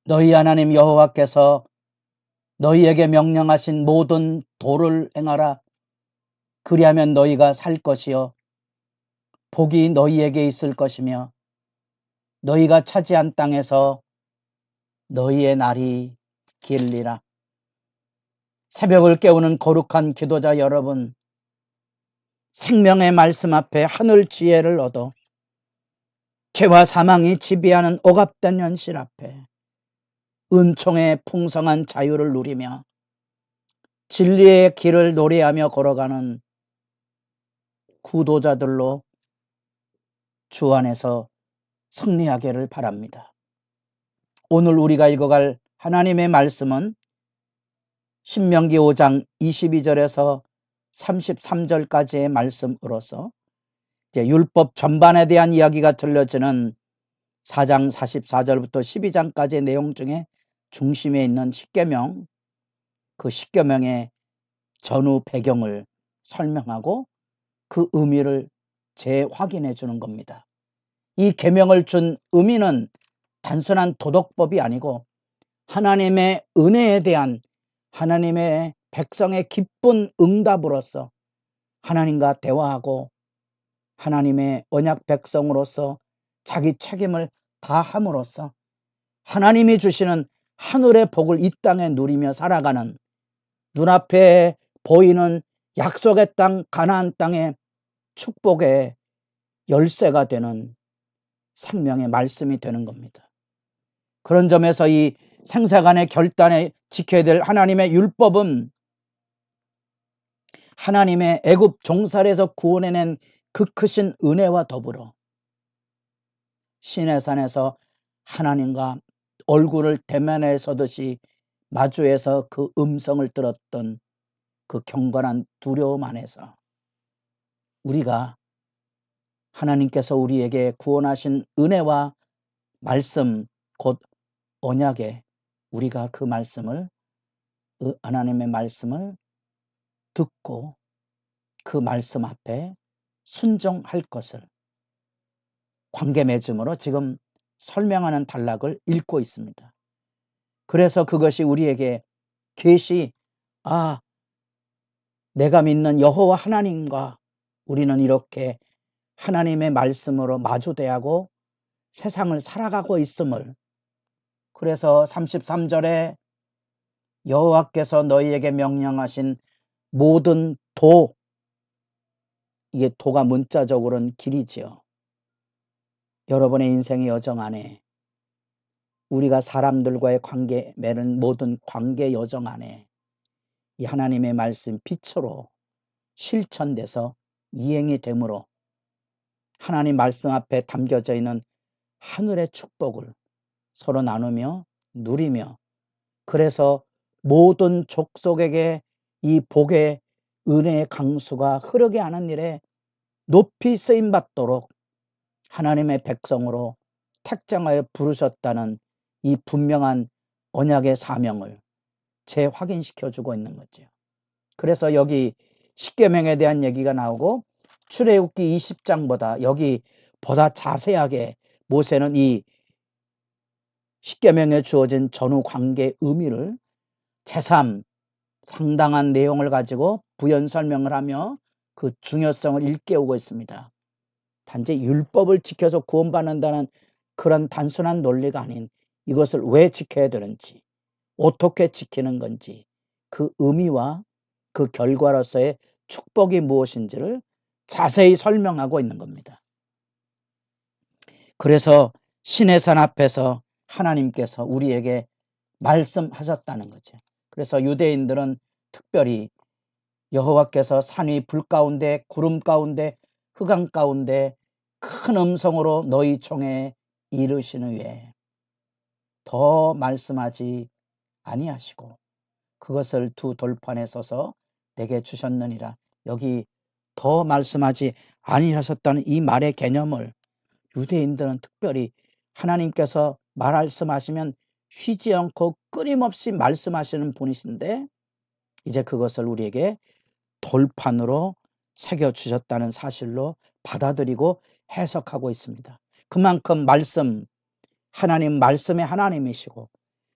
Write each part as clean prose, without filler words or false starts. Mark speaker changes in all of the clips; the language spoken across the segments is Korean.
Speaker 1: 너희 하나님 여호와께서 너희에게 명령하신 모든 도를 행하라. 그리하면 너희가 살 것이요 복이 너희에게 있을 것이며 너희가 차지한 땅에서 너희의 날이 길리라. 새벽을 깨우는 거룩한 기도자 여러분, 생명의 말씀 앞에 하늘 지혜를 얻어 죄와 사망이 지배하는 억압된 현실 앞에 은총의 풍성한 자유를 누리며 진리의 길을 노래하며 걸어가는 구도자들로 주 안에서 승리하기를 바랍니다. 오늘 우리가 읽어갈 하나님의 말씀은 신명기 5장 22절에서 33절까지의 말씀으로서 이제 율법 전반에 대한 이야기가 들려지는 4장 44절부터 12장까지의 내용 중에 중심에 있는 십계명, 그 십계명의 전후 배경을 설명하고 그 의미를 재확인해 주는 겁니다. 이 계명을 준 의미는 단순한 도덕법이 아니고 하나님의 은혜에 대한 하나님의 백성의 기쁜 응답으로서 하나님과 대화하고 하나님의 언약 백성으로서 자기 책임을 다함으로써 하나님이 주시는 하늘의 복을 이 땅에 누리며 살아가는 눈앞에 보이는 약속의 땅 가나안 땅의 축복의 열쇠가 되는 생명의 말씀이 되는 겁니다. 그런 점에서 이 생사간의 결단에 지켜야 될 하나님의 율법은 하나님의 애굽 종살에서 구원해낸 그 크신 은혜와 더불어 시내산에서 하나님과 얼굴을 대면해 서듯이 마주해서 그 음성을 들었던 그 경건한 두려움 안에서 우리가 하나님께서 우리에게 구원하신 은혜와 말씀 곧 언약에 우리가 그 말씀을 하나님의 말씀을 듣고 그 말씀 앞에 순종할 것을 관계 맺음으로 지금 설명하는 단락을 읽고 있습니다. 그래서 그것이 우리에게 계시 내가 믿는 여호와 하나님과 우리는 이렇게 하나님의 말씀으로 마주대하고 세상을 살아가고 있음을, 그래서 33절에 여호와께서 너희에게 명령하신 모든 도, 이게 도가 문자적으로는 길이지요. 여러분의 인생의 여정 안에 우리가 사람들과의 관계 맺는 모든 관계 여정 안에 이 하나님의 말씀 빛으로 실천돼서 이행이 되므로 하나님 말씀 앞에 담겨져 있는 하늘의 축복을 서로 나누며 누리며, 그래서 모든 족속에게 이 복의 은혜의 강수가 흐르게 하는 일에 높이 쓰임받도록 하나님의 백성으로 택정하여 부르셨다는 이 분명한 언약의 사명을 재확인시켜주고 있는 거죠. 그래서 여기 십계명에 대한 얘기가 나오고 출애굽기 20장보다 여기 보다 자세하게 모세는 이 십계명에 주어진 전후 관계의 의미를 제3 상당한 내용을 가지고 부연 설명을 하며 그 중요성을 일깨우고 있습니다. 단지 율법을 지켜서 구원받는다는 그런 단순한 논리가 아닌 이것을 왜 지켜야 되는지, 어떻게 지키는 건지, 그 의미와 그 결과로서의 축복이 무엇인지를 자세히 설명하고 있는 겁니다. 그래서 시내산 앞에서 하나님께서 우리에게 말씀하셨다는 거죠. 그래서 유대인들은 특별히 여호와께서 산 위 불 가운데 구름 가운데 흑암 가운데 큰 음성으로 너희 총에 이르시는 후에 더 말씀하지 아니하시고 그것을 두 돌판에 서서 내게 주셨느니라. 여기 더 말씀하지 아니하셨다는 이 말의 개념을 유대인들은 특별히 하나님께서 말씀하시면 쉬지 않고 끊임없이 말씀하시는 분이신데 이제 그것을 우리에게 돌판으로 새겨주셨다는 사실로 받아들이고 해석하고 있습니다. 그만큼 말씀, 하나님 말씀의 하나님이시고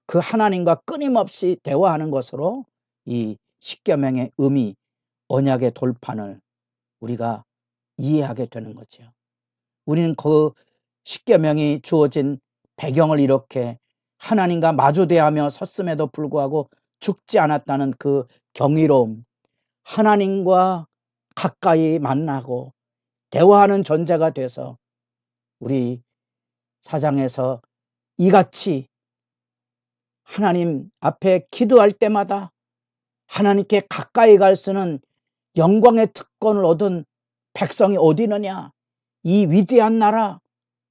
Speaker 1: 그 하나님과 끊임없이 대화하는 것으로 이 십계명의 의미, 언약의 돌판을 우리가 이해하게 되는 거죠. 우리는 그 십계명이 주어진 배경을 이렇게 하나님과 마주 대하며 섰음에도 불구하고 죽지 않았다는 그 경이로움, 하나님과 가까이 만나고 대화하는 존재가 돼서 우리 사장에서 이같이 하나님 앞에 기도할 때마다 하나님께 가까이 갈 수는 영광의 특권을 얻은 백성이 어디 있느냐, 이 위대한 나라,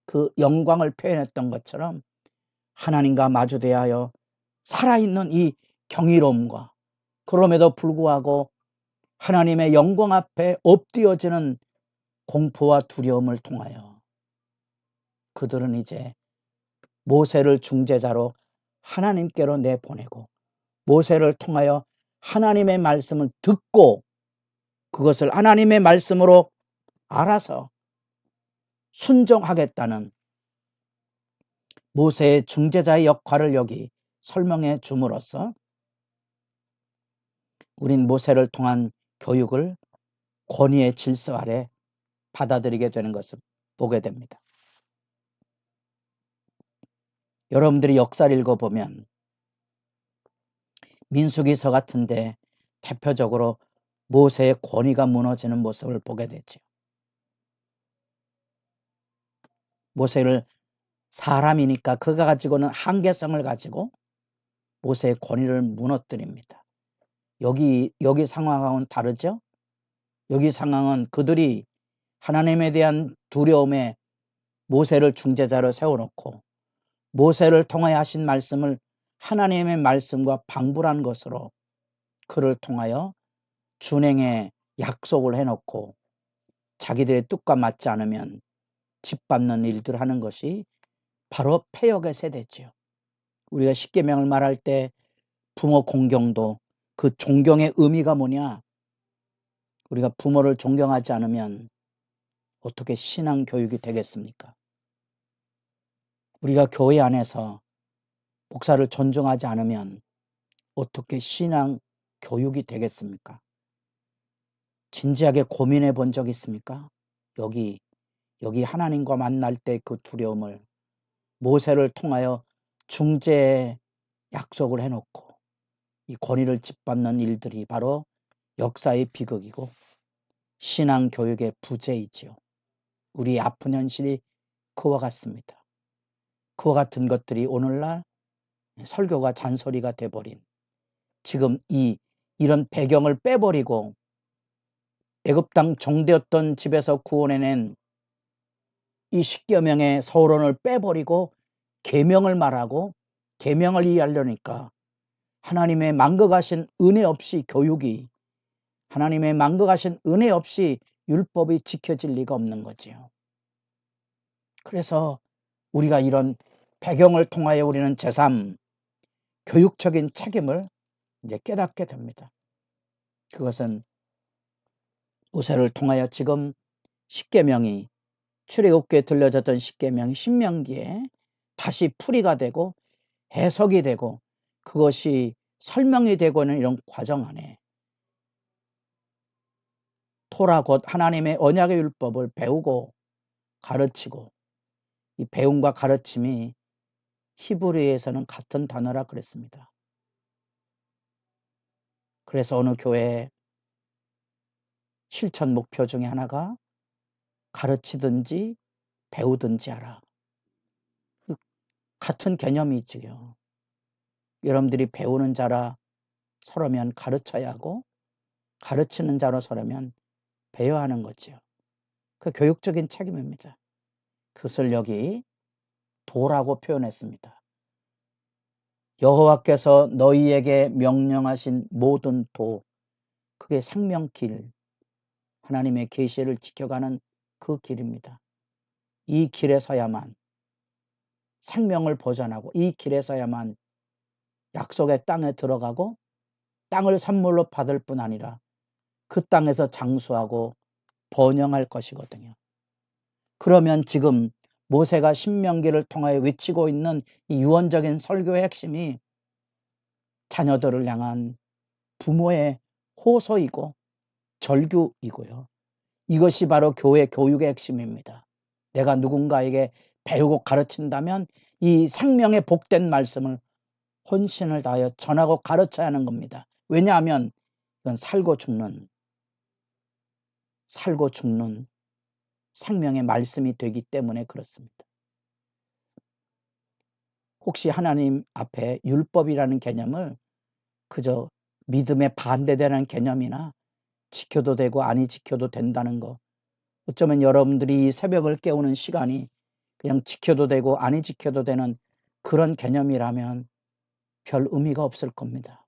Speaker 1: 그 영광을 표현했던 것처럼 하나님과 마주 대하여 살아있는 이 경이로움과 그럼에도 불구하고 하나님의 영광 앞에 엎드려지는 공포와 두려움을 통하여 그들은 이제 모세를 중재자로 하나님께로 내보내고 모세를 통하여 하나님의 말씀을 듣고 그것을 하나님의 말씀으로 알아서 순종하겠다는 모세의 중재자의 역할을 여기 설명해 줌으로써 우린 모세를 통한 교육을 권위의 질서 아래 받아들이게 되는 것을 보게 됩니다. 여러분들이 역사를 읽어보면 민수기서 같은데 대표적으로 모세의 권위가 무너지는 모습을 보게 되죠. 모세를 사람이니까 그가 가지고는 한계성을 가지고 모세의 권위를 무너뜨립니다. 여기 상황하고는 다르죠? 여기 상황은 그들이 하나님에 대한 두려움에 모세를 중재자로 세워놓고 모세를 통하여 하신 말씀을 하나님의 말씀과 방불한 것으로 그를 통하여 준행의 약속을 해놓고 자기들의 뜻과 맞지 않으면 짓밟는 일들을 하는 것이 바로 패역의 세대지요. 우리가 십계명을 말할 때 부모 공경도 그 존경의 의미가 뭐냐? 우리가 부모를 존경하지 않으면 어떻게 신앙 교육이 되겠습니까? 우리가 교회 안에서 목사를 존중하지 않으면 어떻게 신앙 교육이 되겠습니까? 진지하게 고민해 본 적 있습니까? 여기 하나님과 만날 때 그 두려움을 모세를 통하여 중재의 약속을 해놓고 이 권위를 짓밟는 일들이 바로 역사의 비극이고 신앙 교육의 부재이지요. 우리 아픈 현실이 그와 같습니다. 그와 같은 것들이 오늘날 설교가 잔소리가 돼버린 지금 이런 배경을 빼버리고 애굽 땅 종되었던 집에서 구원해낸 이 십계명의 서론을 빼버리고 계명을 말하고 계명을 이해하려니까 하나님의 만극하신 은혜 없이 교육이 하나님의 만극하신 은혜 없이 율법이 지켜질 리가 없는 거지요. 그래서 우리가 이런 배경을 통하여 우리는 제3 교육적인 책임을 이제 깨닫게 됩니다. 그것은 모세를 통하여 지금 십계명이 출애굽기에 들려졌던 십계명이 신명기에 다시 풀이가 되고 해석이 되고 그것이 설명이 되고 있는 이런 과정 안에 토라 곧 하나님의 언약의 율법을 배우고 가르치고 이 배움과 가르침이 히브리에서는 같은 단어라 그랬습니다. 그래서 어느 교회의 실천 목표 중에 하나가 가르치든지 배우든지 하라. 같은 개념이 있지요. 여러분들이 배우는 자라 서려면 가르쳐야 하고 가르치는 자로 서려면 배워야 하는 거지요. 그 교육적인 책임입니다. 그것을 여기 도라고 표현했습니다. 여호와께서 너희에게 명령하신 모든 도, 그게 생명길, 하나님의 계시를 지켜가는 그 길입니다. 이 길에 서야만 생명을 보존하고 이 길에 서야만 약속의 땅에 들어가고 땅을 선물로 받을 뿐 아니라 그 땅에서 장수하고 번영할 것이거든요. 그러면 지금 모세가 신명기를 통하여 외치고 있는 이 유언적인 설교의 핵심이 자녀들을 향한 부모의 호소이고 절규이고요. 이것이 바로 교회 교육의 핵심입니다. 내가 누군가에게 배우고 가르친다면 이 생명의 복된 말씀을 혼신을 다하여 전하고 가르쳐야 하는 겁니다. 왜냐하면 이건 살고 죽는 생명의 말씀이 되기 때문에 그렇습니다. 혹시 하나님 앞에 율법이라는 개념을 그저 믿음에 반대되는 개념이나 지켜도 되고 아니 지켜도 된다는 거, 어쩌면 여러분들이 새벽을 깨우는 시간이 그냥 지켜도 되고 아니 지켜도 되는 그런 개념이라면 별 의미가 없을 겁니다.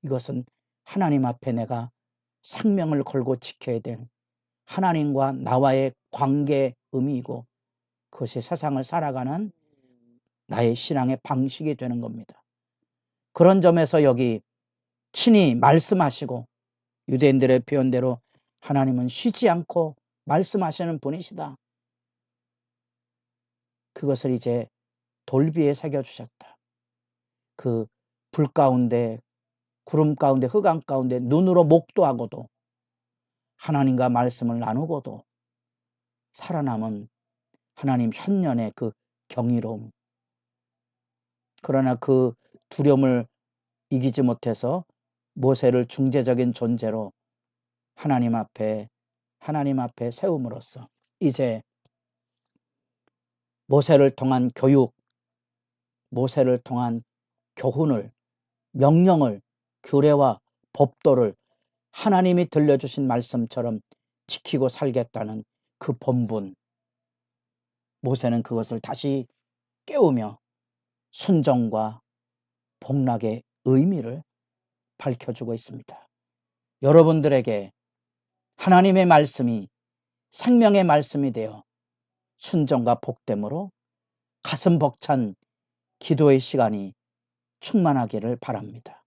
Speaker 1: 이것은 하나님 앞에 내가 생명을 걸고 지켜야 될 하나님과 나와의 관계의 의미이고 그것이 세상을 살아가는 나의 신앙의 방식이 되는 겁니다. 그런 점에서 여기 친히 말씀하시고 유대인들의 표현대로 하나님은 쉬지 않고 말씀하시는 분이시다. 그것을 이제 돌비에 새겨주셨다. 그 불 가운데, 구름 가운데, 흑암 가운데 눈으로 목도하고도 하나님과 말씀을 나누고도 살아남은 하나님 현년의 그 경이로움. 그러나 그 두려움을 이기지 못해서 모세를 중재적인 존재로 하나님 앞에 세움으로써 이제 모세를 통한 교육, 모세를 통한 교훈을, 명령을, 규례와 법도를 하나님이 들려주신 말씀처럼 지키고 살겠다는 그 본분, 모세는 그것을 다시 깨우며 순종과 복락의 의미를 밝혀주고 있습니다. 여러분들에게 하나님의 말씀이 생명의 말씀이 되어 순종과 복됨으로 가슴 벅찬 기도의 시간이 충만하기를 바랍니다.